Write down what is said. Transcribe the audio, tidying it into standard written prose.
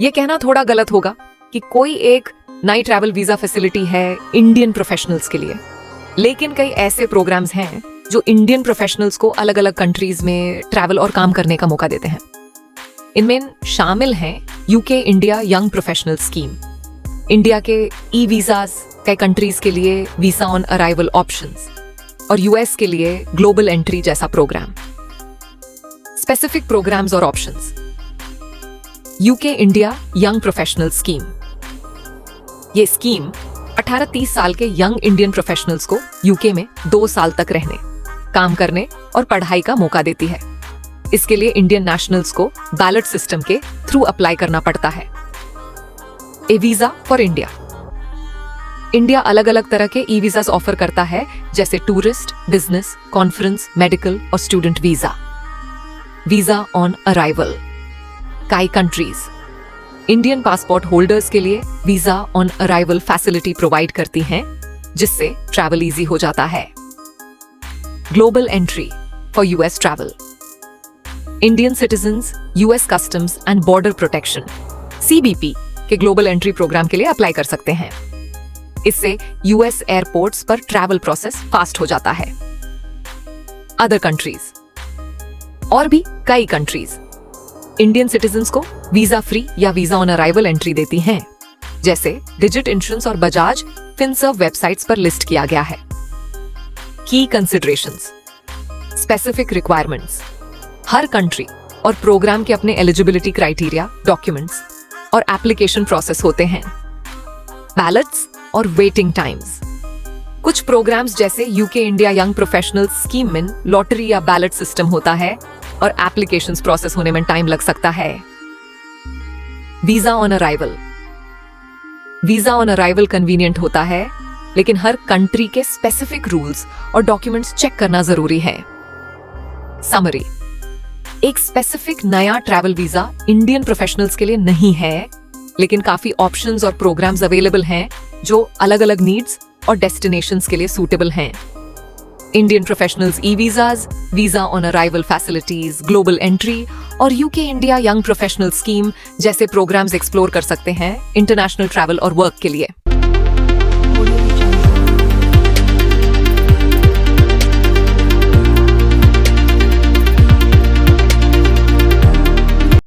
ये कहना थोड़ा गलत होगा कि कोई एक नई ट्रैवल वीजा फैसिलिटी है इंडियन प्रोफेशनल्स के लिए, लेकिन कई ऐसे प्रोग्राम्स हैं जो इंडियन प्रोफेशनल्स को अलग अलग कंट्रीज में ट्रैवल और काम करने का मौका देते हैं। इनमें शामिल हैं UK India young professional scheme, India के ई वीजास कई कंट्रीज के लिए वीजा ऑन अराइवल ऑप्शंस और यूएस के लिए ग्लोबल एंट्री जैसा प्रोग्राम। स्पेसिफिक प्रोग्राम्स और options. UK India young professional scheme, ये स्कीम 18-30 साल के यंग इंडियन प्रोफेशनल्स को यूके में 2 साल तक रहने, काम करने और पढ़ाई का मौका देती है। इसके लिए इंडियन नेशनल्स को बैलेट सिस्टम के थ्रू अप्लाई करना पड़ता है। A visa for India. India अलग अलग तरह के ई वीजास ऑफर करता है, जैसे टूरिस्ट, बिजनेस, कॉन्फ्रेंस, मेडिकल और student visa. Visa on arrival. कई कंट्रीज इंडियन पासपोर्ट होल्डर्स के लिए visa on arrival facility provide करती हैं, जिससे ट्रैवल इजी हो जाता है। Global entry for US travel. Indian citizens US customs and border protection (CBP) के ग्लोबल एंट्री प्रोग्राम के लिए अप्लाई कर सकते हैं। इससे यूएस एयरपोर्ट्स पर ट्रैवल प्रोसेस फास्ट हो जाता है। Other countries. और भी कई कंट्रीज इंडियन सिटीजन्स को वीजा फ्री या वीजा ऑन अराइवल एंट्री देती हैं, जैसे डिजिट इंश्योरेंस और बजाज फिनसर्व वेबसाइट्स पर लिस्ट किया गया है। की कंसिडरेशंस। Specific requirements. हर कंट्री और प्रोग्राम के अपने एलिजिबिलिटी क्राइटेरिया, डॉक्यूमेंट्स और एप्लीकेशन प्रोसेस होते हैं। बैलेट्स और वेटिंग टाइम्स। कुछ प्रोग्राम्स जैसे UK India young professional scheme में लॉटरी या बैलेट सिस्टम होता है और एप्लीकेशंस प्रोसेस होने में टाइम लग सकता है। Visa on arrival. Visa on arrival convenient होता है, लेकिन हर कंट्री के स्पेसिफिक रूल्स और डॉक्यूमेंट्स चेक करना जरूरी है। समरी। एक स्पेसिफिक नया ट्रैवल वीजा इंडियन प्रोफेशनल्स के लिए नहीं है, लेकिन काफी ऑप्शंस और प्रोग्राम्स अवेलेबल हैं जो अलग अलग नीड्स और डेस्टिनेशंस के लिए सूटेबल हैं। Indian professionals e visas, visa on arrival facilities, global entry और UK India young professional scheme जैसे प्रोग्राम्स एक्सप्लोर कर सकते हैं इंटरनेशनल ट्रैवल और वर्क के लिए।